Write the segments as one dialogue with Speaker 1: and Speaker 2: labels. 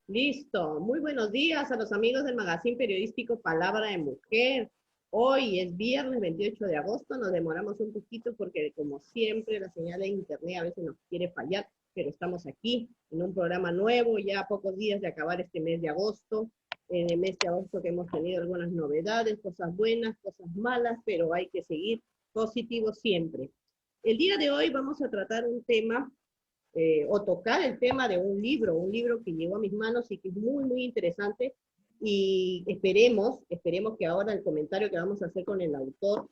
Speaker 1: Listo. Muy buenos días a los amigos del Magazine Periodístico Palabra de Mujer. Hoy es viernes 28 de agosto, nos demoramos un poquito porque como siempre la señal de internet a veces nos quiere fallar, pero estamos aquí en un programa nuevo, ya a pocos días de acabar este mes de agosto. En el mes de agosto que hemos tenido algunas novedades, cosas buenas, cosas malas, pero hay que seguir positivos siempre. El día de hoy vamos a tratar un tema o tocar el tema de un libro que llegó a mis manos y que es muy, muy interesante. Y esperemos que ahora el comentario que vamos a hacer con el autor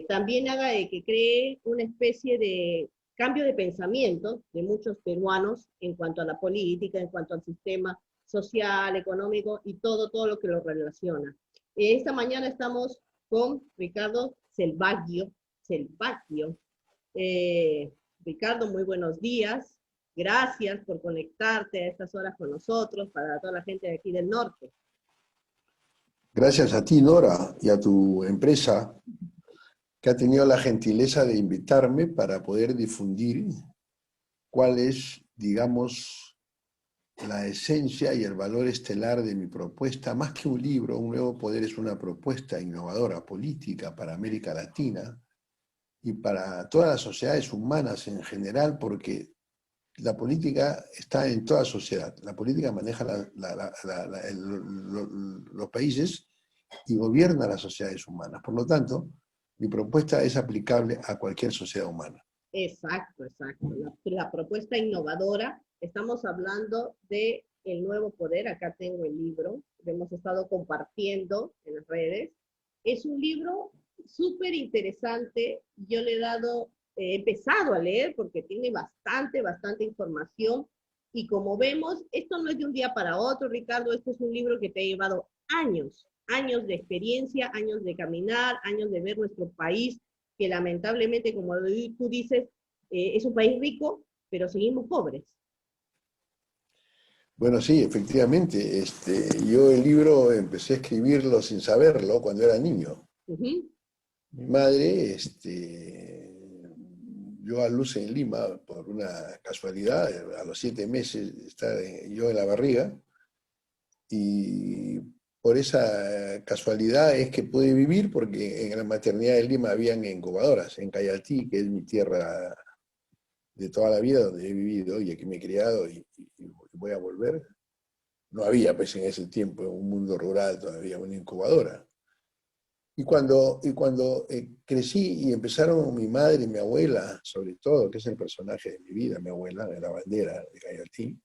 Speaker 1: también haga de que cree una especie de cambio de pensamiento de muchos peruanos en cuanto a la política, en cuanto al sistema social, económico y todo lo que lo relaciona. Esta mañana estamos con Ricardo Selvaggio. Eh, Ricardo, muy buenos días. Gracias por conectarte a estas horas con nosotros, para toda la gente de aquí del norte.
Speaker 2: Gracias a ti, Nora, y a tu empresa que ha tenido la gentileza de invitarme para poder difundir cuál es, digamos, la esencia y el valor estelar de mi propuesta. Más que un libro, Un Nuevo Poder es una propuesta innovadora política para América Latina y para todas las sociedades humanas en general, porque la política está en toda sociedad. La política maneja los países y gobierna las sociedades humanas. Por lo tanto, mi propuesta es aplicable a cualquier sociedad humana.
Speaker 1: Exacto. La propuesta innovadora, estamos hablando de El Nuevo Poder, acá tengo el libro, lo hemos estado compartiendo en las redes. Es un libro súper interesante, yo le he empezado a leer porque tiene bastante información, y como vemos, esto no es de un día para otro, Ricardo, esto es un libro que te ha llevado años de experiencia, años de caminar, años de ver nuestro país, que lamentablemente, como tú dices, es un país rico, pero seguimos pobres.
Speaker 2: Bueno, sí, efectivamente. Yo el libro empecé a escribirlo sin saberlo cuando era niño. Mi madre dio a luz en Lima por una casualidad. A los 7 meses estaba yo en la barriga, y por esa casualidad es que pude vivir, porque en la maternidad de Lima habían incubadoras, en Cayaltí, que es mi tierra de toda la vida, donde he vivido y aquí me he criado y voy a volver. No había, pues, en ese tiempo, en un mundo rural, todavía una incubadora. Y cuando crecí y empezaron mi madre y mi abuela, sobre todo, que es el personaje de mi vida, mi abuela, de la bandera de Cayaltí,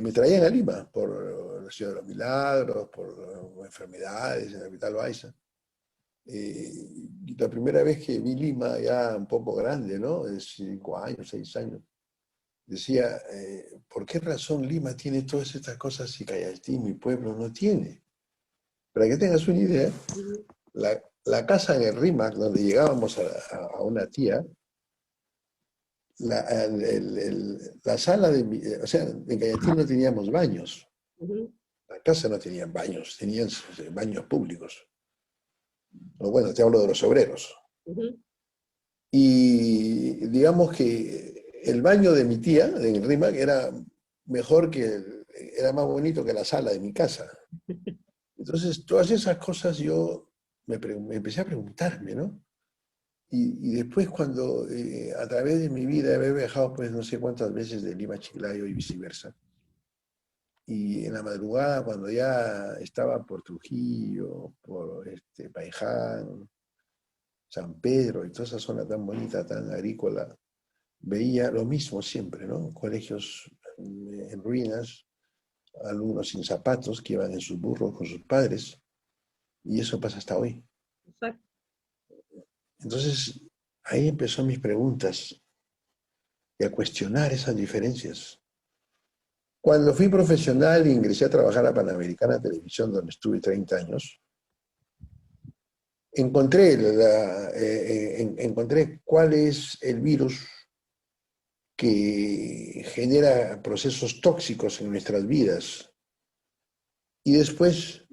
Speaker 2: me traían a Lima por la Ciudad de los Milagros, por enfermedades en la capital Baiza. Y la primera vez que vi Lima, ya un poco grande, ¿no? De 5 años, 6 años, decía, ¿por qué razón Lima tiene todas estas cosas y Cayaltí, mi pueblo, no tiene? Para que tengas una idea, la casa en el RIMAC, donde llegábamos a una tía, la sala o sea, en Cayaltí no teníamos baños. La casa no tenía baños, tenían baños públicos. O bueno, te hablo de los obreros. Y digamos que el baño de mi tía, en el RIMAC, era mejor era más bonito que la sala de mi casa. Entonces, todas esas cosas yo me empecé a preguntarme, ¿no? Y después, cuando a través de mi vida he viajado, pues no sé cuántas veces, de Lima a Chiclayo y viceversa, y en la madrugada, cuando ya estaba por Trujillo, por Paiján, San Pedro y toda esa zona tan bonita, tan agrícola, veía lo mismo siempre, ¿no? Colegios en ruinas, alumnos sin zapatos que iban en sus burros con sus padres, y eso pasa hasta hoy.
Speaker 1: Exacto.
Speaker 2: Entonces, ahí empezó mis preguntas y a cuestionar esas diferencias. Cuando fui profesional e ingresé a trabajar a Panamericana Televisión, donde estuve 30 años, encontré cuál es el virus que genera procesos tóxicos en nuestras vidas. Y después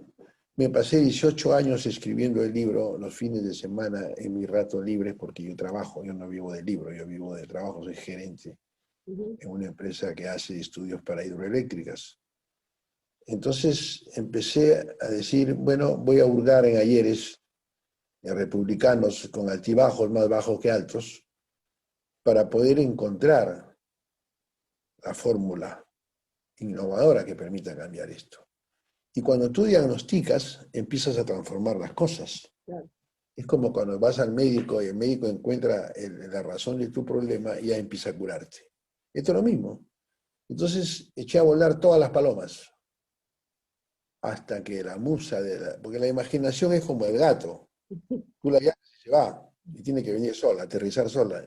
Speaker 2: me pasé 18 años escribiendo el libro los fines de semana en mi rato libre, porque yo trabajo, yo no vivo del libro, yo vivo del trabajo, soy gerente
Speaker 1: ujú,
Speaker 2: en una empresa que hace estudios para hidroeléctricas. Entonces empecé a decir, bueno, voy a hurgar en ayeres, en republicanos con altibajos más bajos que altos, para poder encontrar la fórmula innovadora que permita cambiar esto. Y cuando tú diagnosticas, empiezas a transformar las cosas.
Speaker 1: claro.
Speaker 2: Es como cuando vas al médico y el médico encuentra la razón de tu problema y ya empieza a curarte. Esto es lo mismo. Entonces eché a volar todas las palomas hasta que la musa porque la imaginación es como el gato. Tú la llamas y se va y tiene que venir sola, aterrizar sola.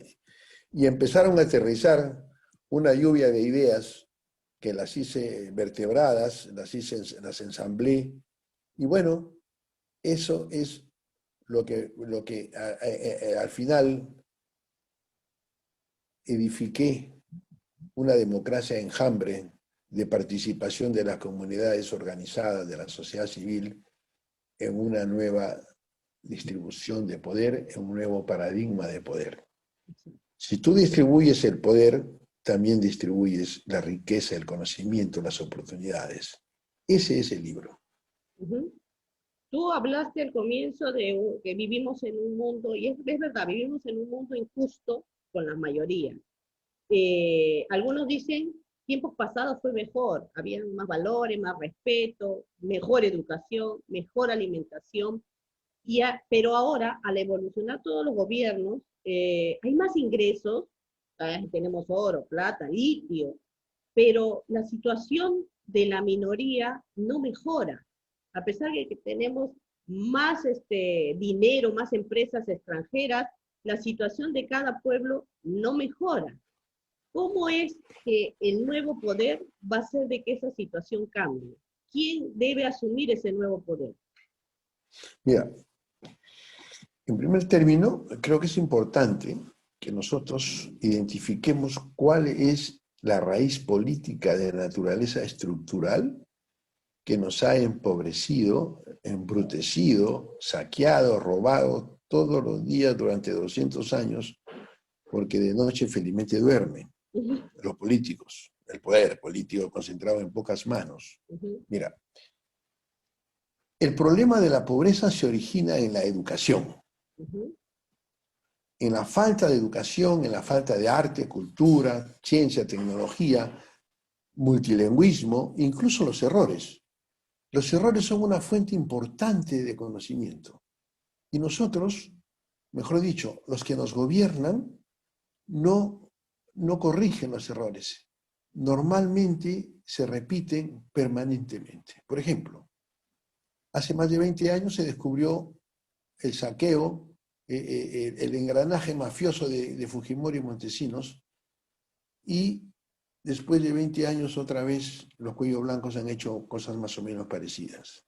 Speaker 2: Y empezaron a aterrizar una lluvia de ideas que las hice vertebradas, las ensamblé. Y bueno, eso es lo que al final edifiqué una democracia enjambre de participación de las comunidades organizadas, de la sociedad civil, en una nueva distribución de poder, en un nuevo paradigma de poder. Si tú distribuyes el poder, también distribuyes la riqueza, el conocimiento, las oportunidades. Ese es el libro.
Speaker 1: Ujú. Tú hablaste al comienzo de que vivimos en un mundo, y es verdad, vivimos en un mundo injusto con la mayoría. Algunos dicen, tiempos pasados fue mejor, había más valores, más respeto, mejor educación, mejor alimentación, pero ahora, al evolucionar todos los gobiernos, hay más ingresos, tenemos oro, plata, litio, pero la situación de la minoría no mejora. A pesar de que tenemos más dinero, más empresas extranjeras, la situación de cada pueblo no mejora. ¿Cómo es que el nuevo poder va a hacer de que esa situación cambie? ¿Quién debe asumir ese nuevo poder?
Speaker 2: Mira, en primer término, creo que es importante que nosotros identifiquemos cuál es la raíz política de naturaleza estructural que nos ha empobrecido, embrutecido, saqueado, robado todos los días durante 200 años, porque de noche felizmente duermen
Speaker 1: Uh -huh,
Speaker 2: los políticos, el poder político concentrado en pocas manos.
Speaker 1: uh -huh,
Speaker 2: Mira, el problema de la pobreza se origina en la educación,
Speaker 1: uh -huh,
Speaker 2: en la falta de educación, en la falta de arte, cultura, ciencia, tecnología, multilingüismo, incluso los errores. Los errores son una fuente importante de conocimiento. Y nosotros, mejor dicho, los que nos gobiernan, no corrigen los errores. Normalmente se repiten permanentemente. Por ejemplo, hace más de 20 años se descubrió el saqueo, el engranaje mafioso de Fujimori y Montesinos, y después de 20 años otra vez los cuellos blancos han hecho cosas más o menos parecidas.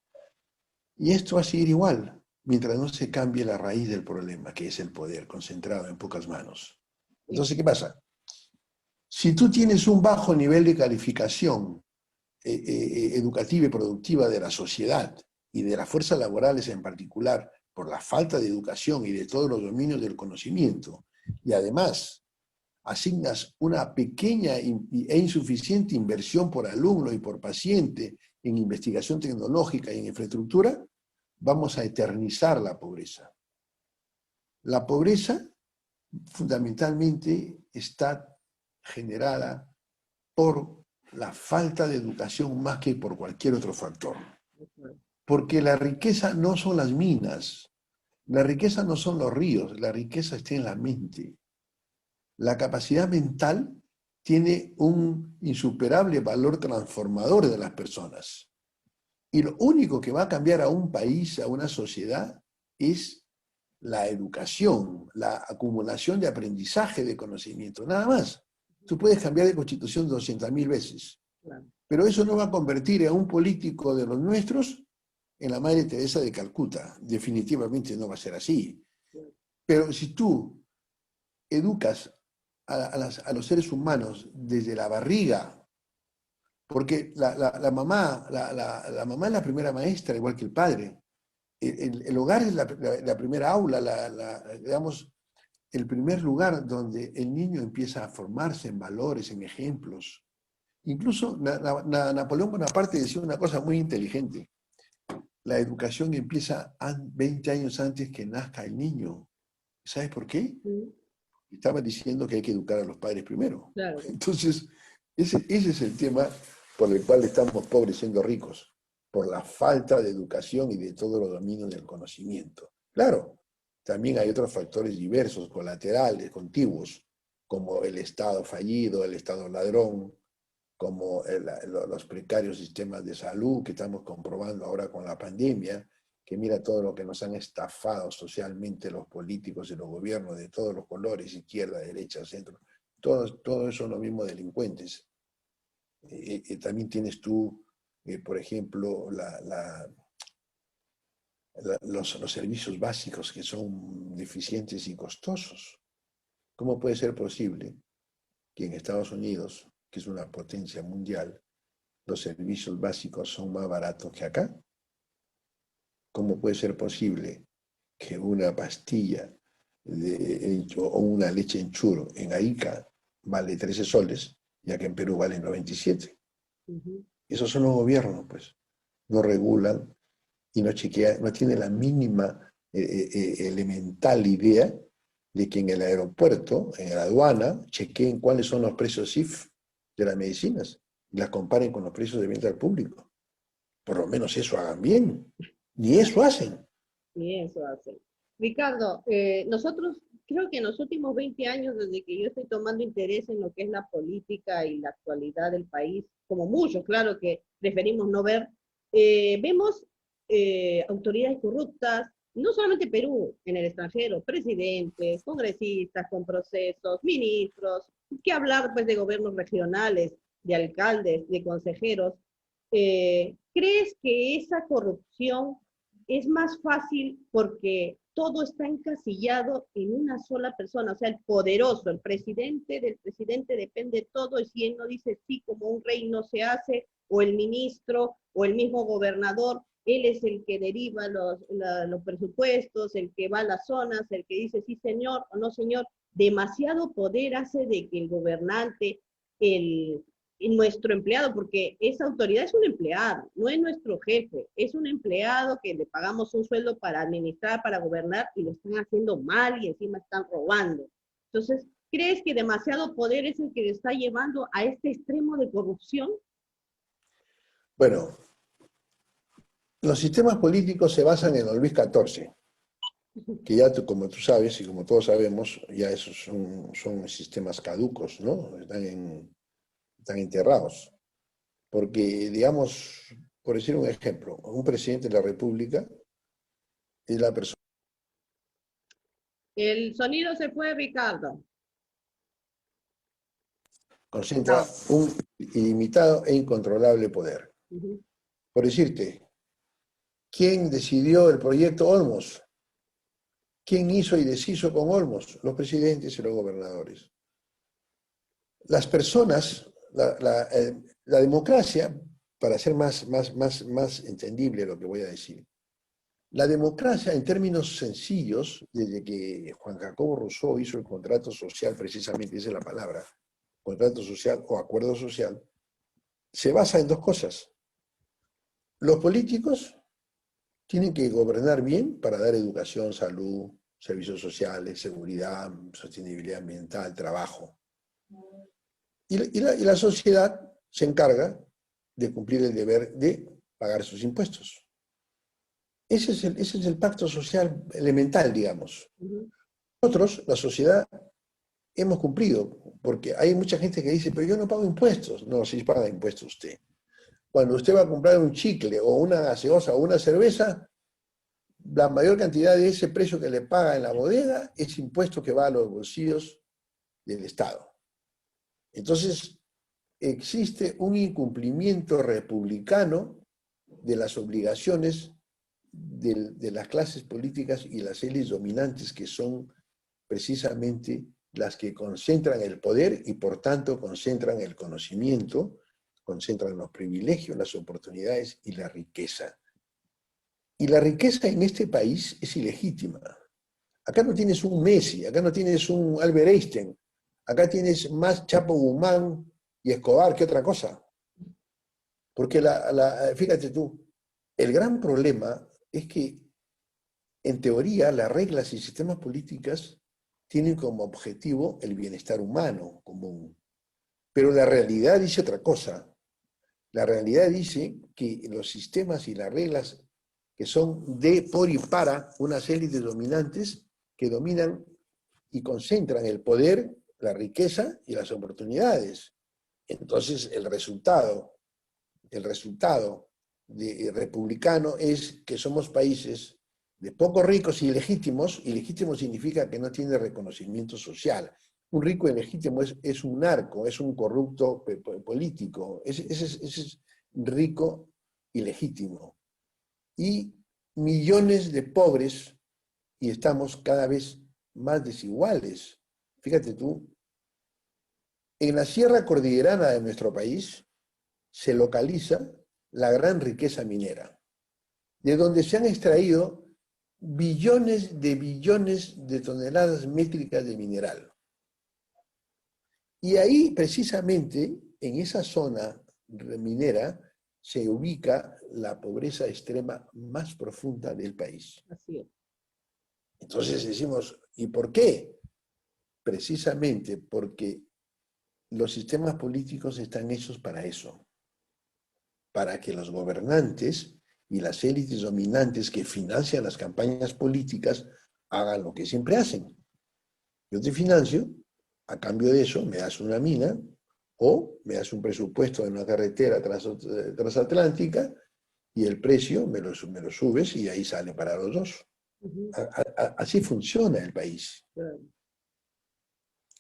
Speaker 2: Y esto va a seguir igual, mientras no se cambie la raíz del problema, que es el poder concentrado en pocas manos. Entonces, ¿qué pasa? Si tú tienes un bajo nivel de calificación educativa y productiva de la sociedad y de las fuerzas laborales en particular, por la falta de educación y de todos los dominios del conocimiento, y además asignas una pequeña e insuficiente inversión por alumno y por paciente en investigación tecnológica y en infraestructura, vamos a eternizar la pobreza. La pobreza fundamentalmente está generada por la falta de educación más que por cualquier otro factor. Porque la riqueza no son las minas, la riqueza no son los ríos, la riqueza está en la mente. La capacidad mental tiene un insuperable valor transformador de las personas. Y lo único que va a cambiar a un país, a una sociedad, es la educación, la acumulación de aprendizaje de conocimiento, nada más. Tú puedes cambiar de constitución 200.000 veces, pero eso no va a convertir a un político de los nuestros en la Madre Teresa de Calcuta. Definitivamente no va a ser así. Pero si tú educas a los seres humanos desde la barriga, porque la mamá es la primera maestra, igual que el padre. El hogar es la primera aula, digamos, el primer lugar donde el niño empieza a formarse en valores, en ejemplos. Incluso Napoleón Bonaparte decía una cosa muy inteligente. La educación empieza 20 años antes que nazca el niño. ¿Sabes por qué?
Speaker 1: Mm,
Speaker 2: Estaba diciendo que hay que educar a los padres primero.
Speaker 1: claro.
Speaker 2: Entonces, ese es el tema por el cual estamos pobres siendo ricos, por la falta de educación y de todos los dominios del conocimiento. Claro, también hay otros factores diversos, colaterales, contiguos, como el Estado fallido, el Estado ladrón, como los precarios sistemas de salud que estamos comprobando ahora con la pandemia, que mira todo lo que nos han estafado socialmente los políticos y los gobiernos de todos los colores, izquierda, derecha, centro, todo eso son los mismos delincuentes. También tienes tú, por ejemplo, los servicios básicos que son deficientes y costosos. ¿Cómo puede ser posible que en Estados Unidos, que es una potencia mundial, los servicios básicos son más baratos que acá? ¿Cómo puede ser posible que una pastilla o una leche en churro en Arica vale 13 soles, ya que en Perú vale 97?
Speaker 1: Ujú.
Speaker 2: Esos son los gobiernos, pues. No regulan y no chequean, no tienen la mínima elemental idea de que en el aeropuerto, en la aduana, chequeen cuáles son los precios CIF de las medicinas y las comparen con los precios de venta al público. Por lo menos eso hagan bien. Ni eso hacen.
Speaker 1: Y eso hace. Ricardo, nosotros creo que en los últimos 20 años, desde que yo estoy tomando interés en lo que es la política y la actualidad del país, como muchos, claro, que preferimos no ver, vemos autoridades corruptas, no solamente Perú, en el extranjero, presidentes, congresistas con procesos, ministros, qué hablar pues de gobiernos regionales, de alcaldes, de consejeros. ¿Crees que esa corrupción es más fácil porque todo está encasillado en una sola persona? O sea, el poderoso, el presidente, del presidente depende todo, y si él no dice sí como un rey no se hace, o el ministro, o el mismo gobernador, él es el que deriva los presupuestos, el que va a las zonas, el que dice sí señor o no señor. Demasiado poder hace de que el gobernante, el, nuestro empleado, porque esa autoridad es un empleado, no es nuestro jefe, es un empleado que le pagamos un sueldo para administrar, para gobernar, y lo están haciendo mal y encima están robando. Entonces, ¿crees que demasiado poder es el que le está llevando a este extremo de corrupción?
Speaker 2: Bueno, los sistemas políticos se basan en el Luis XIV, que ya como tú sabes y como todos sabemos, ya esos son sistemas caducos, ¿no? Están enterrados. Porque, digamos, por decir un ejemplo, un presidente de la República es la persona
Speaker 1: El sonido se fue, Ricardo.
Speaker 2: que concentra
Speaker 1: No.
Speaker 2: un ilimitado e incontrolable poder.
Speaker 1: Uh -huh.
Speaker 2: Por decirte, ¿quién decidió el proyecto Olmos? ¿Quién hizo y deshizo con Olmos? Los presidentes y los gobernadores. Las personas, la democracia, para ser más entendible lo que voy a decir, la democracia, en términos sencillos, desde que Juan Jacobo Rousseau hizo el contrato social, precisamente esa es la palabra, contrato social o acuerdo social, se basa en dos cosas. Los políticos tienen que gobernar bien para dar educación, salud, servicios sociales, seguridad, sostenibilidad ambiental, trabajo. Y la sociedad se encarga de cumplir el deber de pagar sus impuestos. Ese es el pacto social elemental, digamos.
Speaker 1: Uh -huh.
Speaker 2: Nosotros, la sociedad, hemos cumplido, porque hay mucha gente que dice, pero yo no pago impuestos. No, sí paga impuestos usted. Cuando usted va a comprar un chicle o una gaseosa o una cerveza, la mayor cantidad de ese precio que le paga en la bodega es impuesto que va a los bolsillos del Estado. Entonces, existe un incumplimiento republicano de las obligaciones de las clases políticas y las élites dominantes, que son precisamente las que concentran el poder y por tanto concentran el conocimiento, concentran los privilegios, las oportunidades y la riqueza. Y la riqueza en este país es ilegítima. Acá no tienes un Messi, acá no tienes un Albert Einstein, acá tienes más Chapo Guzmán y Escobar que otra cosa. Porque fíjate tú, el gran problema es que, en teoría, las reglas y sistemas políticos tienen como objetivo el bienestar humano común. Pero la realidad dice otra cosa. La realidad dice que los sistemas y las reglas que son de, por y para unas élites dominantes que dominan y concentran el poder, la riqueza y las oportunidades. Entonces, el resultado republicano es que somos países de pocos ricos y ilegítimos. Ilegítimo significa que no tiene reconocimiento social. Un rico ilegítimo es un narco, es un corrupto político. Ese es rico ilegítimo. Y millones de pobres, y estamos cada vez más desiguales. Fíjate tú, en la sierra cordillerana de nuestro país se localiza la gran riqueza minera, de donde se han extraído billones de toneladas métricas de mineral. Y ahí, precisamente, en esa zona minera, se ubica la pobreza extrema más profunda del país.
Speaker 1: Así es.
Speaker 2: Entonces decimos, ¿y por qué? Precisamente porque los sistemas políticos están hechos para eso, para que los gobernantes y las élites dominantes que financian las campañas políticas hagan lo que siempre hacen. Yo te financio, a cambio de eso me das una mina o me das un presupuesto de una carretera transatlántica y el precio me lo subes y ahí sale para los dos.
Speaker 1: Ujú.
Speaker 2: Así funciona el país.
Speaker 1: Claro.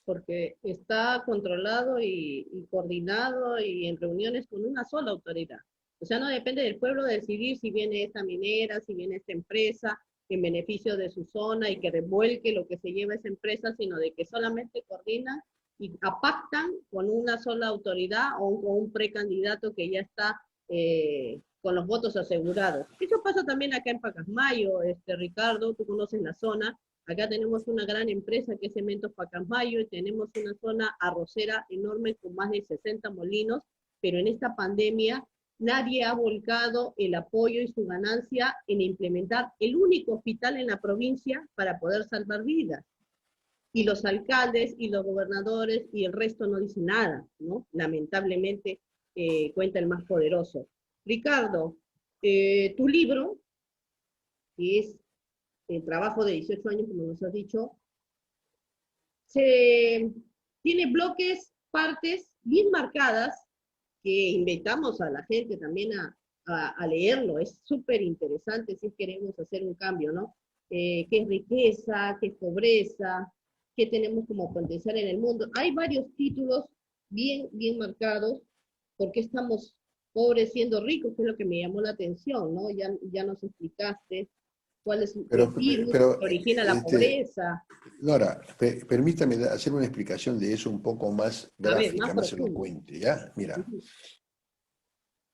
Speaker 1: Porque está controlado y coordinado y en reuniones con una sola autoridad. O sea, no depende del pueblo decidir si viene esta minera, si viene esta empresa en beneficio de su zona y que revuelque lo que se lleva esa empresa, sino de que solamente coordinan y pactan con una sola autoridad o con un precandidato que ya está con los votos asegurados. Eso pasa también acá en Pacasmayo, Ricardo, tú conoces la zona. Acá tenemos una gran empresa que es Cementos Pacasmayo y tenemos una zona arrocera enorme con más de 60 molinos, pero en esta pandemia nadie ha volcado el apoyo y su ganancia en implementar el único hospital en la provincia para poder salvar vidas. Y los alcaldes y los gobernadores y el resto no dicen nada, ¿no? Lamentablemente cuenta el más poderoso. Ricardo, tu libro, que es el trabajo de 18 años, como nos has dicho, tiene bloques, partes bien marcadas que invitamos a la gente también a leerlo. Es súper interesante si queremos hacer un cambio, ¿no? ¿Qué es riqueza? ¿Qué es pobreza? ¿Qué tenemos como potencial en el mundo? Hay varios títulos bien marcados. ¿Por qué estamos pobres siendo ricos? Que es lo que me llamó la atención, ¿no? Ya nos explicaste cuál es el virus
Speaker 2: Pero
Speaker 1: que origina la pobreza.
Speaker 2: Nora, permítame hacer una explicación de eso un poco más
Speaker 1: A ver, más
Speaker 2: gráfica, más
Speaker 1: profundo.
Speaker 2: elocuente, ¿ya? Mira,
Speaker 1: Uh-huh.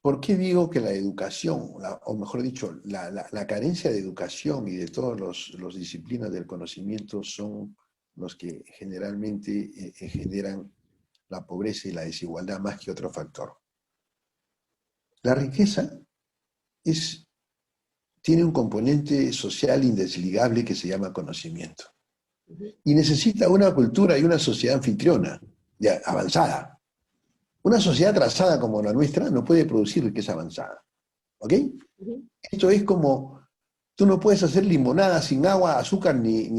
Speaker 2: ¿por qué digo que la educación, o mejor dicho, la carencia de educación y de todas las disciplinas del conocimiento son los que generalmente generan la pobreza y la desigualdad más que otro factor? La riqueza tiene un componente social indesligable que se llama conocimiento.
Speaker 1: Uh-huh.
Speaker 2: Y necesita una cultura y una sociedad anfitriona, ya, avanzada. Una sociedad atrasada como la nuestra no puede producir riqueza avanzada. ¿Ok?
Speaker 1: Uh-huh.
Speaker 2: Esto es como, tú no puedes hacer limonada sin agua, azúcar ni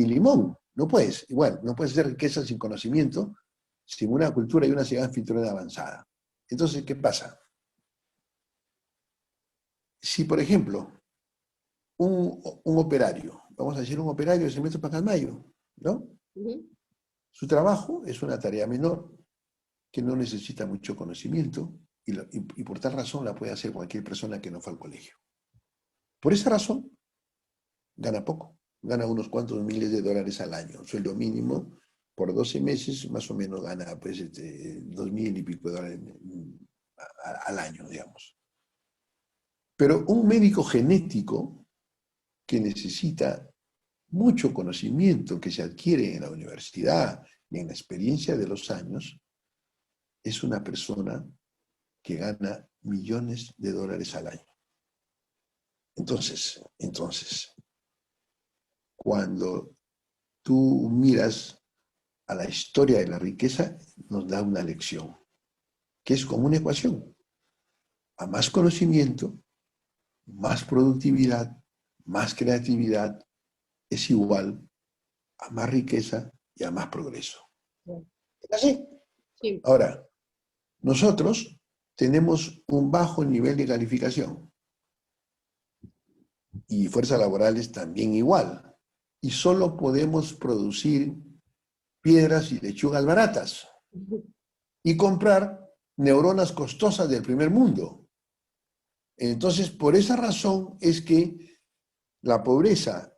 Speaker 2: limón. No puedes. Igual, no puedes hacer riqueza sin conocimiento, sin una cultura y una sociedad anfitriona avanzada. Entonces, ¿qué pasa? Si, por ejemplo, un operario, vamos a decir un operario de Cementos Pacasmayo, ¿no?
Speaker 1: Uh-huh.
Speaker 2: Su trabajo es una tarea menor que no necesita mucho conocimiento y por tal razón la puede hacer cualquier persona que no fue al colegio. Por esa razón, gana poco, gana unos cuantos miles de dólares al año, sueldo mínimo por 12 meses, más o menos gana pues 2.000 y pico de dólares al año, digamos. Pero un médico genético que necesita mucho conocimiento que se adquiere en la universidad y en la experiencia de los años, es una persona que gana millones de dólares al año. Entonces, cuando tú miras a la historia de la riqueza, nos da una lección, que es como una ecuación. A más conocimiento, más productividad, más creatividad, es igual a más riqueza y a más progreso. ¿Es así?
Speaker 1: Sí.
Speaker 2: Ahora, nosotros tenemos un bajo nivel de calificación y fuerzas laborales también igual. Y solo podemos producir piedras y lechugas baratas y comprar neuronas costosas del primer mundo. Entonces, por esa razón es que la pobreza,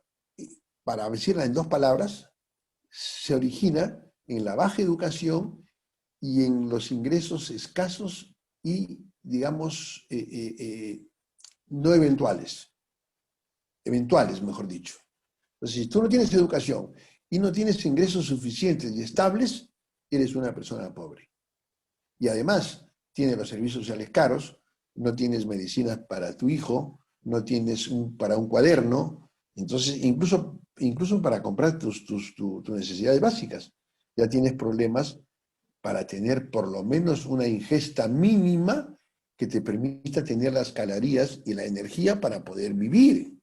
Speaker 2: para decirla en dos palabras, se origina en la baja educación y en los ingresos escasos y, digamos, no eventuales. Eventuales, mejor dicho. Entonces, si tú no tienes educación y no tienes ingresos suficientes y estables, eres una persona pobre. Y además, tienes los servicios sociales caros, no tienes medicinas para tu hijo, no tienes para un cuaderno, entonces incluso para comprar tus necesidades básicas, ya tienes problemas para tener por lo menos una ingesta mínima que te permita tener las calorías y la energía para poder vivir.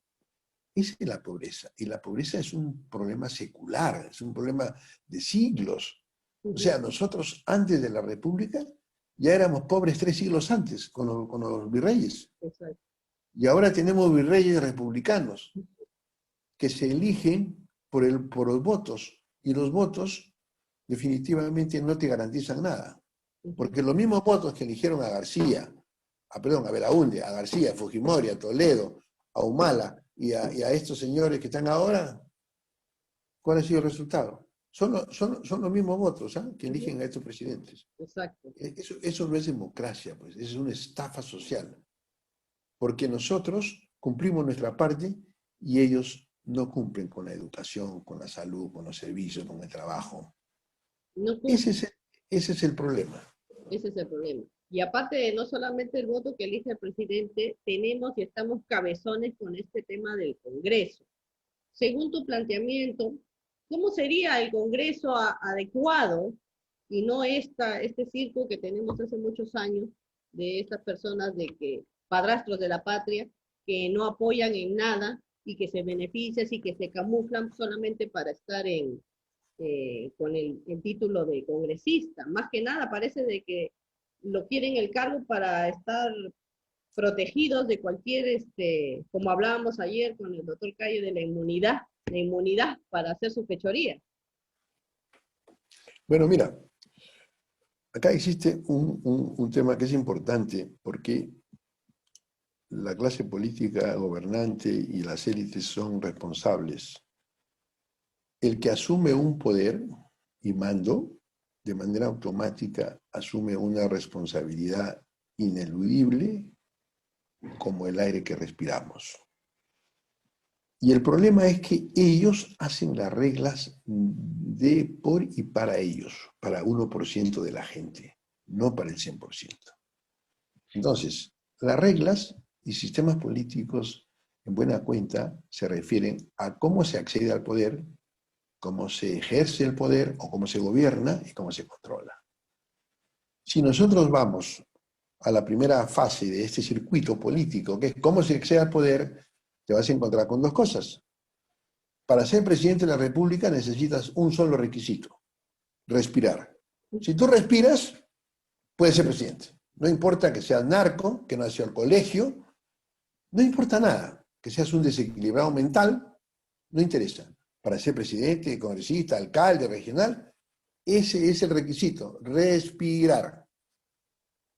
Speaker 2: Esa es la pobreza. Y la pobreza es un problema secular, es un problema de siglos. O sea, nosotros antes de la República ya éramos pobres 3 siglos antes con los virreyes.
Speaker 1: Exacto.
Speaker 2: Y ahora tenemos virreyes republicanos que se eligen por los votos. Y los votos definitivamente no te garantizan nada. Porque los mismos votos que eligieron a García, a Belaúnde, a García, a Fujimori, a Toledo, a Humala y a estos señores que están ahora, ¿cuál ha sido el resultado? Son los mismos votos que eligen a estos presidentes.
Speaker 1: Exacto.
Speaker 2: Eso no es democracia, pues, es una estafa social. Porque nosotros cumplimos nuestra parte y ellos no cumplen con la educación, con la salud, con los servicios, con el trabajo.
Speaker 1: No
Speaker 2: Ese
Speaker 1: cumple.
Speaker 2: es el problema.
Speaker 1: Ese es el problema. Y aparte de no solamente el voto que elige el presidente, tenemos y estamos cabezones con este tema del Congreso. Según tu planteamiento, ¿cómo sería el Congreso adecuado y no este circo que tenemos hace muchos años de estas personas de que padrastros de la patria que no apoyan en nada y que se benefician y que se camuflan solamente para estar con el título de congresista? Más que nada parece de que lo quieren el cargo para estar protegidos de cualquier, como hablábamos ayer con el doctor Cayo, de la inmunidad para hacer su fechoría.
Speaker 2: Bueno, mira, acá existe un tema que es importante porque la clase política gobernante y las élites son responsables. El que asume un poder y mando, de manera automática asume una responsabilidad ineludible como el aire que respiramos. Y el problema es que ellos hacen las reglas de por y para ellos, para 1% de la gente, no para el 100%. Entonces, las reglas y sistemas políticos, en buena cuenta, se refieren a cómo se accede al poder, cómo se ejerce el poder o cómo se gobierna y cómo se controla. Si nosotros vamos a la primera fase de este circuito político, que es cómo se accede al poder, te vas a encontrar con dos cosas. Para ser presidente de la República necesitas un solo requisito: respirar. Si tú respiras, puedes ser presidente. No importa que seas narco, que no hayas ido al colegio, no importa nada. Que seas un desequilibrado mental, no interesa. Para ser presidente, congresista, alcalde, regional, ese es el requisito: respirar.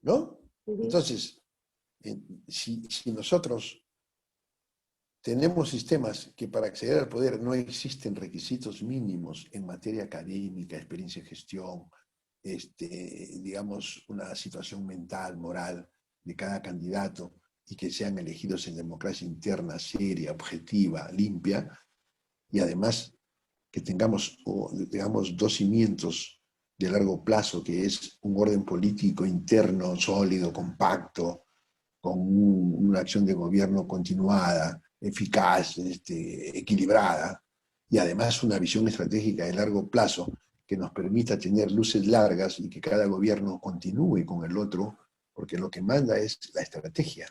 Speaker 2: ¿No? Entonces, si nosotros tenemos sistemas que para acceder al poder no existen requisitos mínimos en materia académica, experiencia de gestión, digamos, una situación mental, moral de cada candidato y que sean elegidos en democracia interna, seria, objetiva, limpia, y además que tengamos, digamos, dos cimientos de largo plazo, que es un orden político interno, sólido, compacto, con una acción de gobierno continuada, eficaz, equilibrada, y además una visión estratégica de largo plazo que nos permita tener luces largas y que cada gobierno continúe con el otro, porque lo que manda es la estrategia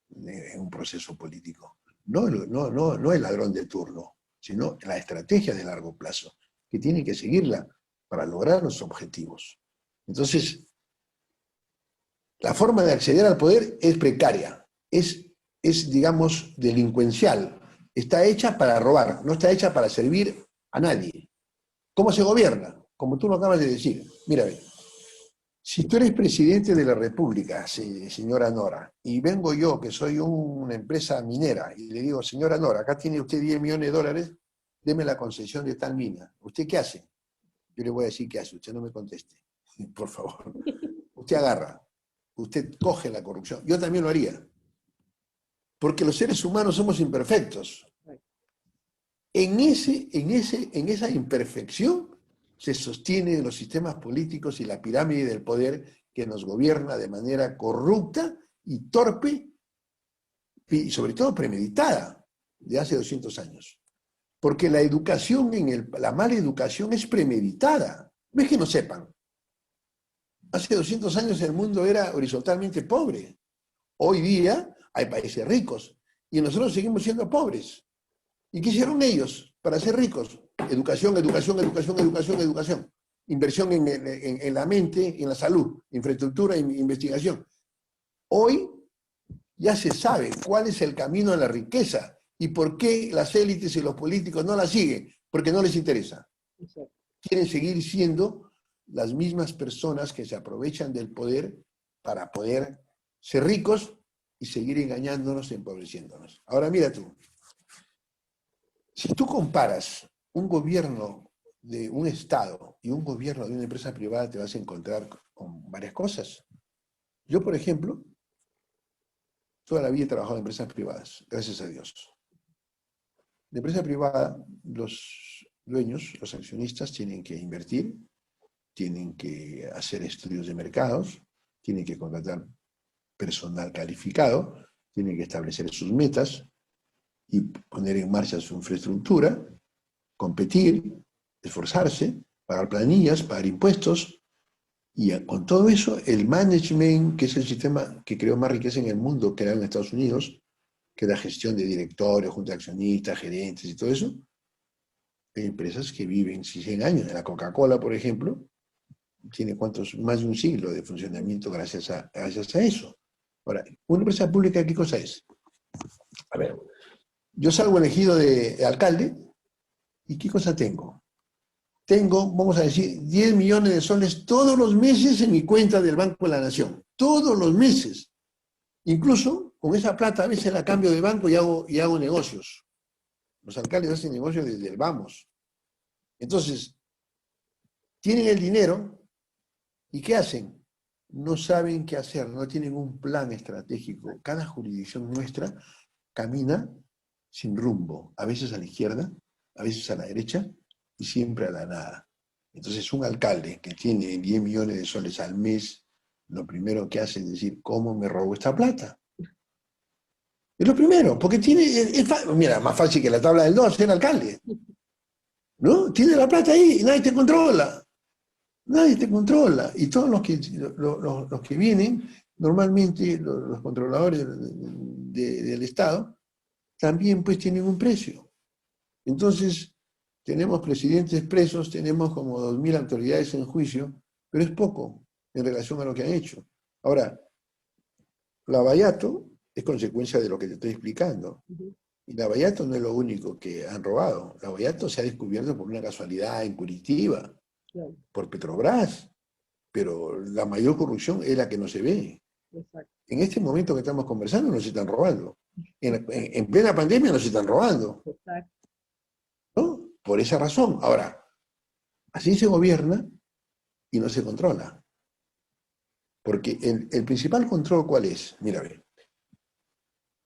Speaker 2: en un proceso político. No el ladrón de turno, sino la estrategia de largo plazo, que tiene que seguirla para lograr los objetivos. Entonces, la forma de acceder al poder es precaria, digamos, delincuencial. Está hecha para robar, no está hecha para servir a nadie. ¿Cómo se gobierna? Como tú lo acabas de decir. Mira, si tú eres presidente de la República, señora Nora, y vengo yo, que soy una empresa minera, y le digo, señora Nora, acá tiene usted 10 millones de dólares, deme la concesión de tal mina. ¿Usted qué hace? Yo le voy a decir qué hace, usted no me conteste, por favor. Usted agarra, usted coge la corrupción. Yo también lo haría. Porque los seres humanos somos imperfectos. En esa imperfección se sostienen los sistemas políticos y la pirámide del poder que nos gobierna de manera corrupta y torpe y sobre todo premeditada de hace 200 años. Porque la educación, la mala educación es premeditada. No es que no sepan. Hace 200 años el mundo era horizontalmente pobre. Hoy día hay países ricos y nosotros seguimos siendo pobres. ¿Y qué hicieron ellos para ser ricos? Educación, educación, educación, educación, educación. Inversión en la mente, en la salud, infraestructura, investigación. Hoy ya se sabe cuál es el camino a la riqueza y por qué las élites y los políticos no la siguen, porque no les interesa. Quieren seguir siendo las mismas personas que se aprovechan del poder para poder ser ricos y seguir engañándonos y empobreciéndonos. Ahora mira tú, si tú comparas un gobierno de un Estado y un gobierno de una empresa privada, te vas a encontrar con varias cosas. Yo, por ejemplo, toda la vida he trabajado en empresas privadas, gracias a Dios. La empresa privada, los dueños, los accionistas tienen que invertir, tienen que hacer estudios de mercados, tienen que contratar personal calificado, tienen que establecer sus metas y poner en marcha su infraestructura, competir, esforzarse, pagar planillas, pagar impuestos, y con todo eso, el management, que es el sistema que creó más riqueza en el mundo, que era en Estados Unidos, que era gestión de directorios, junta de accionistas, gerentes y todo eso, hay empresas que viven 100 años. La Coca-Cola, por ejemplo, tiene más de un siglo de funcionamiento gracias a eso. Ahora, una empresa pública, ¿qué cosa es? A ver, yo salgo elegido de alcalde, ¿y qué cosa tengo? Tengo, vamos a decir, 10 millones de soles todos los meses en mi cuenta del Banco de la Nación. Todos los meses. Incluso con esa plata a veces la cambio de banco y hago negocios. Los alcaldes hacen negocios desde el vamos. Entonces, tienen el dinero y ¿qué hacen? No saben qué hacer, no tienen un plan estratégico. Cada jurisdicción nuestra camina sin rumbo, a veces a la izquierda, a veces a la derecha y siempre a la nada. Entonces un alcalde que tiene 10 millones de soles al mes, lo primero que hace es decir, ¿cómo me robo esta plata? Es lo primero, porque mira, más fácil que la tabla del 2, ser alcalde. ¿No? Tiene la plata ahí y nadie te controla. Nadie te controla. Y todos los que vienen, normalmente los controladores del Estado, también pues tienen un precio. Entonces, tenemos presidentes presos, tenemos como 2.000 autoridades en juicio, pero es poco en relación a lo que han hecho. Ahora, Lavallato es consecuencia de lo que te estoy explicando. Y Lavallato no es lo único que han robado. Lavallato se ha descubierto por una casualidad en Curitiba, por Petrobras, pero la mayor corrupción es la que no se ve. Exacto. En este momento que estamos conversando nos están robando. En plena pandemia nos están robando. Exacto. ¿No? Por esa razón. Ahora, así se gobierna y no se controla. Porque el principal control, ¿cuál es? Mira, ve.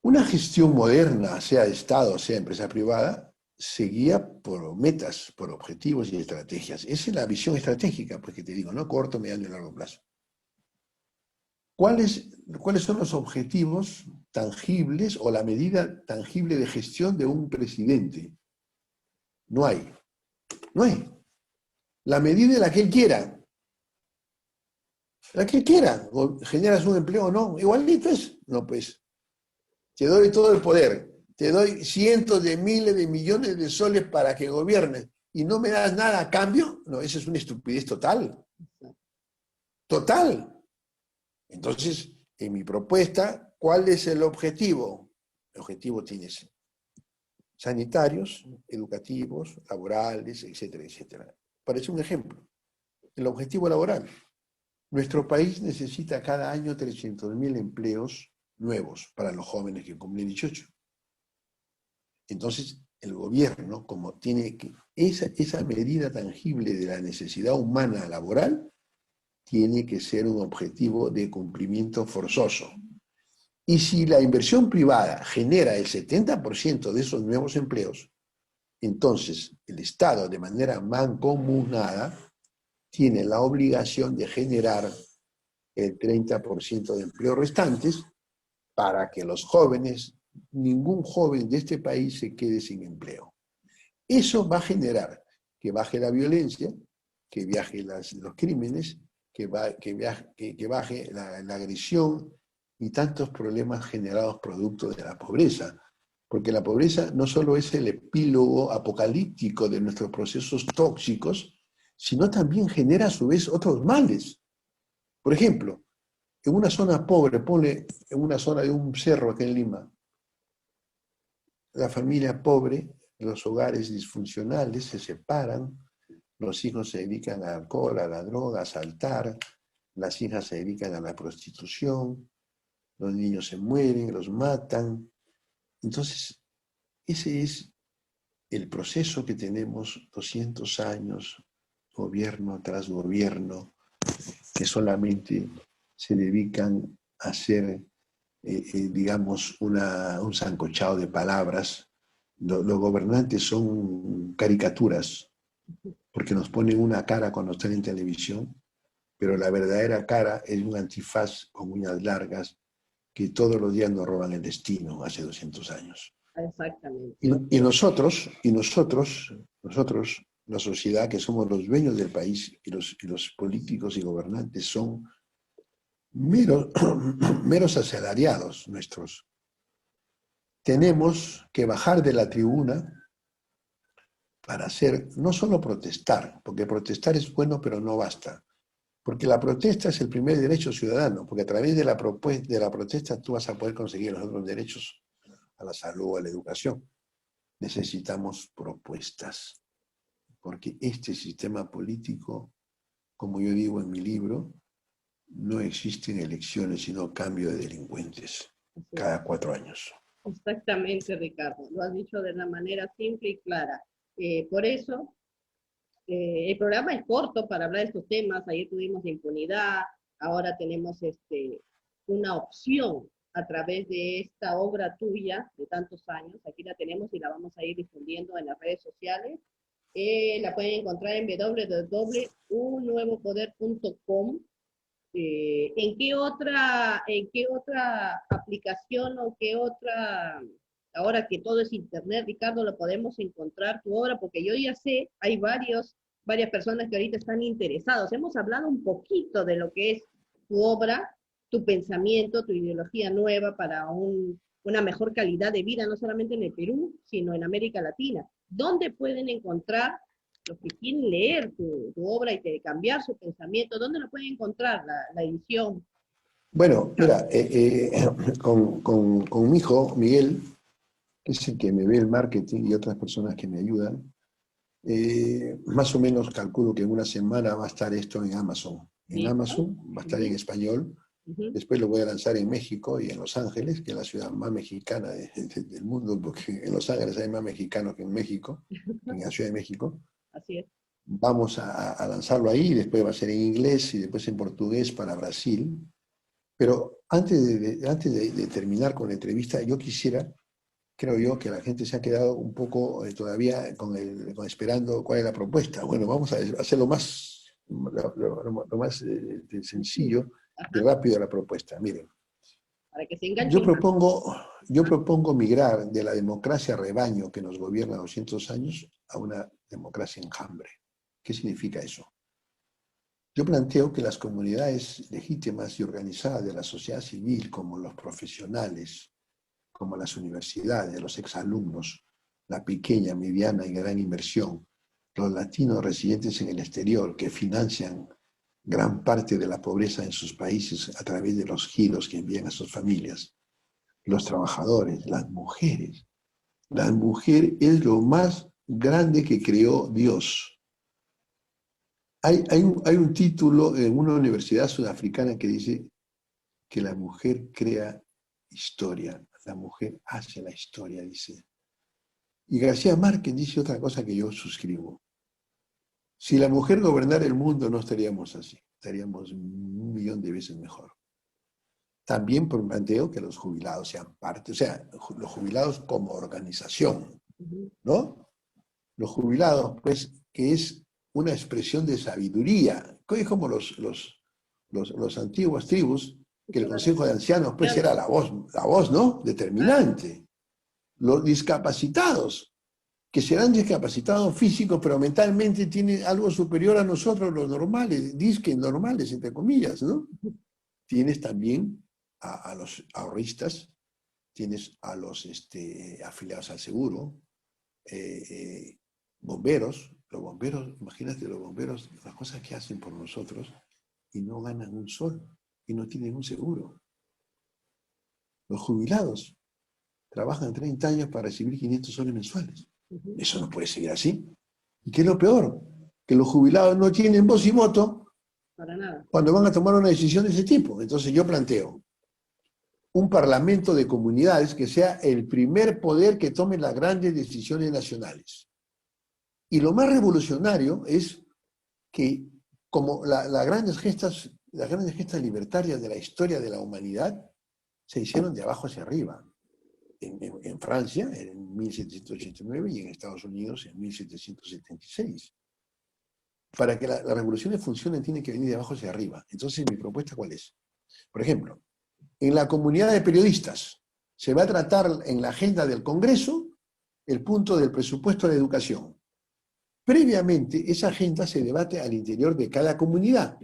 Speaker 2: Una gestión moderna, sea de Estado, sea empresa privada, se guía por metas, por objetivos y estrategias. Esa es la visión estratégica, pues que te digo, ¿no? Corto, mediano y largo plazo. ¿Cuáles son los objetivos tangibles o la medida tangible de gestión de un presidente? No hay. No hay. La medida es la que él quiera. La que él quiera. O generas un empleo o no. Igualito es. No, pues. Te doy todo el poder. Te doy cientos de miles de millones de soles para que gobiernes y no me das nada a cambio. No, esa es una estupidez total. Total. Entonces, en mi propuesta, ¿cuál es el objetivo? El objetivo tienes sanitarios, educativos, laborales, etcétera, etcétera. Parece un ejemplo. El objetivo laboral. Nuestro país necesita cada año 300.000 empleos nuevos para los jóvenes que cumplen 18. Entonces, el gobierno, como tiene que, esa medida tangible de la necesidad humana laboral, tiene que ser un objetivo de cumplimiento forzoso. Y si la inversión privada genera el 70% de esos nuevos empleos, entonces el Estado, de manera mancomunada, tiene la obligación de generar el 30% de empleos restantes para que los jóvenes, ningún joven de este país se quede sin empleo. Eso va a generar que baje la violencia, que baje los crímenes, que baje la agresión y tantos problemas generados producto de la pobreza. Porque la pobreza no solo es el epílogo apocalíptico de nuestros procesos tóxicos, sino también genera a su vez otros males. Por ejemplo, en una zona pobre, ponle en una zona de un cerro aquí en Lima, la familia pobre, los hogares disfuncionales se separan, los hijos se dedican al alcohol, a la droga, a asaltar, las hijas se dedican a la prostitución, los niños se mueren, los matan. Entonces, ese es el proceso que tenemos 200 años, gobierno tras gobierno, que solamente se dedican a hacer, digamos, un sancochado de palabras. Los gobernantes son caricaturas, porque nos ponen una cara cuando están en televisión, pero la verdadera cara es un antifaz con uñas largas que todos los días nos roban el destino hace 200 años.
Speaker 1: Exactamente.
Speaker 2: Y nosotros, la sociedad, que somos los dueños del país, y los políticos y gobernantes son meros asalariados nuestros. Tenemos que bajar de la tribuna para hacer, no solo protestar, porque protestar es bueno, pero no basta. Porque la protesta es el primer derecho ciudadano, porque a través de la protesta tú vas a poder conseguir los otros derechos a la salud, a la educación. Necesitamos propuestas, porque este sistema político, como yo digo en mi libro, no existen elecciones, sino cambio de delincuentes cada 4 años.
Speaker 1: Exactamente, Ricardo. Lo has dicho de una manera simple y clara. Por eso, el programa es corto para hablar de estos temas. Ayer tuvimos impunidad, ahora tenemos una opción a través de esta obra tuya de tantos años. Aquí la tenemos y la vamos a ir difundiendo en las redes sociales. La pueden encontrar en www.unnuevopoder.com. ¿En qué otra aplicación o qué otra, ahora que todo es internet, Ricardo, lo podemos encontrar tu obra? Porque yo ya sé, hay varias personas que ahorita están interesados. Hemos hablado un poquito de lo que es tu obra, tu pensamiento, tu ideología nueva para una mejor calidad de vida, no solamente en el Perú, sino en América Latina. ¿Dónde pueden encontrar los que quieren leer tu obra y cambiar su pensamiento? ¿Dónde lo pueden encontrar la edición?
Speaker 2: Bueno, mira, con mi hijo, Miguel, que es el que me ve el marketing y otras personas que me ayudan, más o menos calculo que en una semana va a estar esto en Amazon. En Amazon va a estar en español. Después lo voy a lanzar en México y en Los Ángeles, que es la ciudad más mexicana del mundo, porque en Los Ángeles hay más mexicanos que en México, en la Ciudad de México.
Speaker 1: Así es.
Speaker 2: Vamos a lanzarlo ahí, después va a ser en inglés y después en portugués para Brasil. Pero antes de terminar con la entrevista, yo quisiera creo yo que la gente se ha quedado un poco todavía esperando cuál es la propuesta. Bueno, vamos a hacerlo lo más sencillo y
Speaker 1: Ajá,
Speaker 2: rápido la propuesta. Miren,
Speaker 1: para que se
Speaker 2: yo
Speaker 1: enganchen más.
Speaker 2: propongo, yo
Speaker 1: Ajá.
Speaker 2: propongo migrar de la democracia rebaño que nos gobierna 200 años a una democracia enjambre. ¿Qué significa eso? Yo planteo que las comunidades legítimas y organizadas de la sociedad civil, como los profesionales, como las universidades, los exalumnos, la pequeña, mediana y gran inversión, los latinos residentes en el exterior que financian gran parte de la pobreza en sus países a través de los giros que envían a sus familias, los trabajadores, las mujeres. La mujer es lo más grande que creó Dios. Hay un título en una universidad sudafricana que dice que la mujer crea historia, la mujer hace la historia, dice. Y García Márquez dice otra cosa que yo suscribo. Si la mujer gobernara el mundo no estaríamos así, estaríamos 1.000.000 de veces mejor. También planteo que los jubilados sean parte, o sea, los jubilados como organización,
Speaker 1: Ujú.
Speaker 2: ¿no? Los jubilados, pues, que es una expresión de sabiduría, que es como los antiguos tribus, que el consejo de ancianos, pues, era la voz, ¿no? Determinante. Los discapacitados, que serán discapacitados físicos, pero mentalmente tienen algo superior a nosotros, los normales, disque normales, entre comillas, ¿no? Tienes también a los ahorristas, tienes a los afiliados al seguro, eh, eh, bomberos, los bomberos, imagínate los bomberos, las cosas que hacen por nosotros y no ganan un sol y no tienen un seguro. Los jubilados trabajan 30 años para recibir 500 soles mensuales.
Speaker 1: Ujú.
Speaker 2: Eso no puede seguir así. ¿Y qué es lo peor? Que los jubilados no tienen voz y voto
Speaker 1: Para nada.
Speaker 2: cuando van a tomar una decisión de ese tipo. Entonces yo planteo un parlamento de comunidades que sea el primer poder que tome las grandes decisiones nacionales. Y lo más revolucionario es que como las grandes gestas libertarias de la historia de la humanidad se hicieron de abajo hacia arriba. En Francia en 1789 y en Estados Unidos en 1776. Para que las revoluciones funcionen tienen que venir de abajo hacia arriba. Entonces, mi propuesta, ¿cuál es? Por ejemplo, en la comunidad de periodistas se va a tratar en la agenda del Congreso el punto del presupuesto de educación. Previamente, esa agenda se debate al interior de cada comunidad.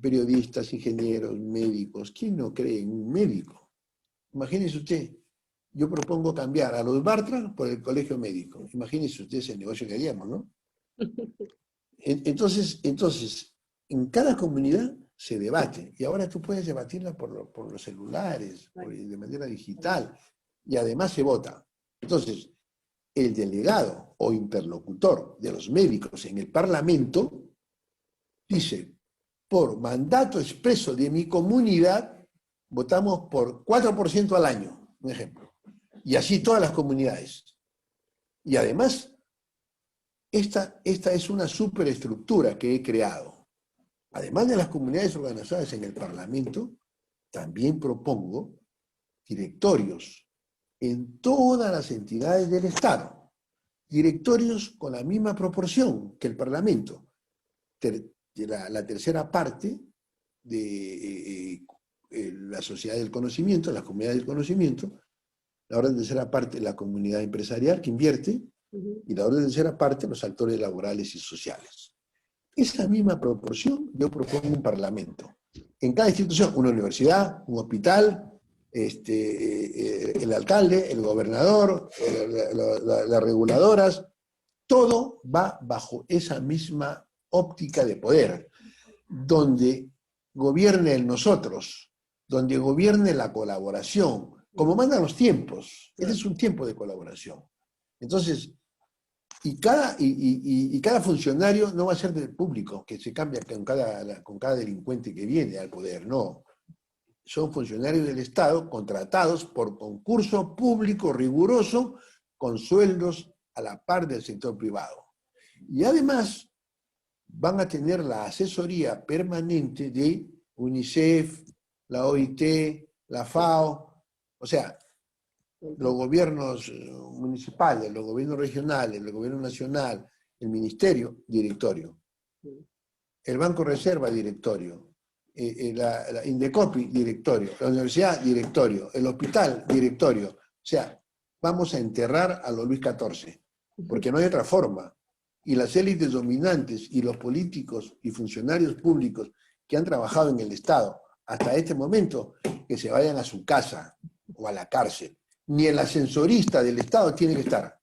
Speaker 2: Periodistas, ingenieros, médicos. ¿Quién no cree en un médico? Imagínese usted, yo propongo cambiar a los Bartra por el colegio médico. Imagínese usted ese negocio que haríamos, ¿no? Entonces, en cada comunidad se debate. Y ahora tú puedes debatirla por los celulares, de manera digital. Y además se vota. Entonces, el delegado o interlocutor de los médicos en el Parlamento dice, por mandato expreso de mi comunidad, votamos por 4% al año, un ejemplo. Y así todas las comunidades. Y además, esta es una superestructura que he creado. Además de las comunidades organizadas en el Parlamento, también propongo directorios en todas las entidades del Estado. Directorios con la misma proporción que el Parlamento. La tercera parte de la sociedad del conocimiento, la comunidad del conocimiento, la otra tercera parte la comunidad empresarial que invierte,
Speaker 1: Ujú.
Speaker 2: y la otra tercera parte los actores laborales y sociales. Esa misma proporción yo propongo un parlamento. En cada institución, una universidad, un hospital, el alcalde, el gobernador, las reguladoras, todo va bajo esa misma óptica de poder, donde gobierne el nosotros, donde gobierne la colaboración, como mandan los tiempos. Este es un tiempo de colaboración. Entonces, cada funcionario no va a ser del público, que se cambia con cada delincuente que viene al poder, no. Son funcionarios del Estado contratados por concurso público riguroso con sueldos a la par del sector privado. Y además van a tener la asesoría permanente de UNICEF, la OIT, la FAO. O sea, los gobiernos municipales, los gobiernos regionales, el gobierno nacional, el ministerio, directorio. El Banco Reserva, directorio. La Indecopi, directorio. La universidad, directorio. El hospital, directorio. O sea, vamos a enterrar a los Luis XIV, porque no hay otra forma. Y las élites dominantes y los políticos y funcionarios públicos que han trabajado en el Estado hasta este momento, que se vayan a su casa o a la cárcel. Ni el ascensorista del Estado tiene que estar,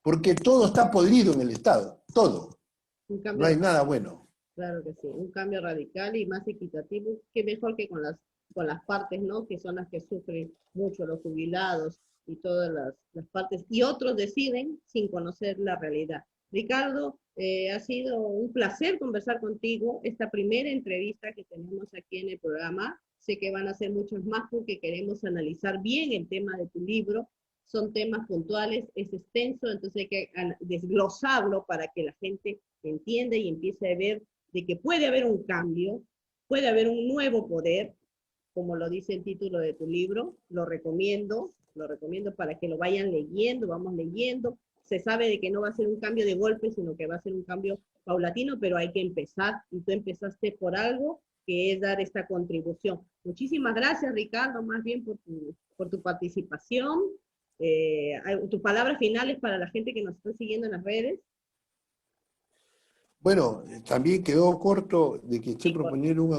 Speaker 2: porque todo está podrido en el Estado, todo. No hay nada bueno.
Speaker 1: Claro que sí, un cambio radical y más equitativo, que mejor que con las partes, ¿no? Que son las que sufren mucho, los jubilados y todas las partes, y otros deciden sin conocer la realidad. Ricardo, ha sido un placer conversar contigo, esta primera entrevista que tenemos aquí en el programa. Sé que van a ser muchos más porque queremos analizar bien el tema de tu libro. Son temas puntuales, es extenso, entonces hay que desglosarlo para que la gente entienda y empiece a ver de que puede haber un cambio, puede haber un nuevo poder, como lo dice el título de tu libro. Lo recomiendo para que lo vayan leyendo, vamos leyendo. Se sabe de que no va a ser un cambio de golpe, sino que va a ser un cambio paulatino, pero hay que empezar, y tú empezaste por algo, que es dar esta contribución. Muchísimas gracias, Ricardo, más bien por tu participación. Tus palabras finales para la gente que nos está siguiendo en las redes.
Speaker 2: Bueno, también quedó corto de que estoy proponiendo un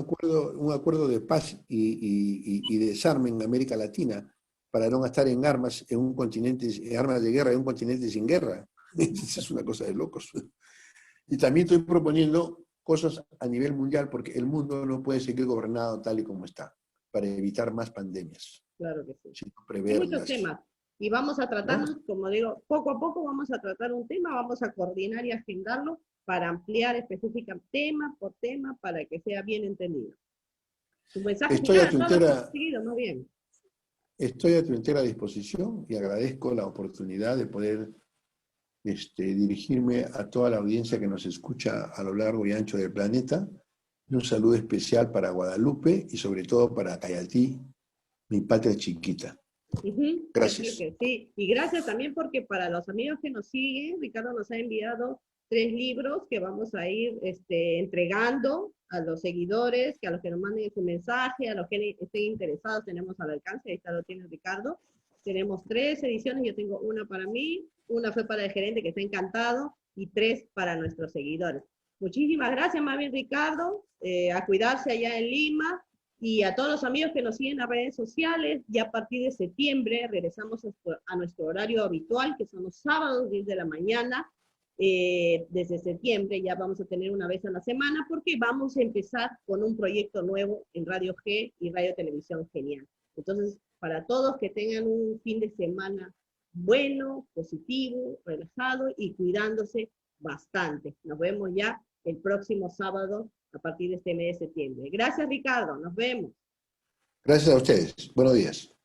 Speaker 2: acuerdo de paz y desarme en América Latina para no gastar en armas en un continente, en armas de guerra en un continente sin guerra. Esa es una cosa de locos. Y también estoy proponiendo cosas a nivel mundial porque el mundo no puede seguir gobernado tal y como está, para evitar más pandemias.
Speaker 1: Claro que sí.
Speaker 2: Sino
Speaker 1: Hay muchos
Speaker 2: preverlas,
Speaker 1: temas. Y vamos a tratarnos,
Speaker 2: ¿no?
Speaker 1: como digo, poco a poco vamos a tratar un tema, vamos a coordinar y agendarlo para ampliar específicamente tema por tema para que sea bien entendido. Tu mensaje
Speaker 2: Estoy a
Speaker 1: final,
Speaker 2: tu
Speaker 1: todo lo
Speaker 2: entera,
Speaker 1: seguido, más bien.
Speaker 2: estoy a tu entera disposición y agradezco la oportunidad de poder dirigirme a toda la audiencia que nos escucha a lo largo y ancho del planeta. Y un saludo especial para Guadalupe y sobre todo para Cayatí, mi patria chiquita. Gracias.
Speaker 1: Que sí. Y gracias también porque para los amigos que nos siguen, Ricardo nos ha enviado 3 libros que vamos a ir entregando a los seguidores, que a los que nos manden su mensaje, a los que estén interesados, tenemos al alcance. Ahí está, lo tiene Ricardo. Tenemos 3 ediciones, yo tengo una para mí, una fue para el gerente que está encantado, y 3 para nuestros seguidores. Muchísimas gracias, más bien, Ricardo, a cuidarse allá en Lima, y a todos los amigos que nos siguen en las redes sociales. Ya a partir de septiembre regresamos a nuestro horario habitual, que son los sábados, 10 de la mañana. Desde septiembre ya vamos a tener una vez a la semana, porque vamos a empezar con un proyecto nuevo en Radio G y Radio Televisión Genial. Entonces, para todos, que tengan un fin de semana bueno, positivo, relajado y cuidándose bastante. Nos vemos ya el próximo sábado a partir de este mes de septiembre. Gracias, Ricardo. Nos vemos.
Speaker 2: Gracias a ustedes. Buenos días.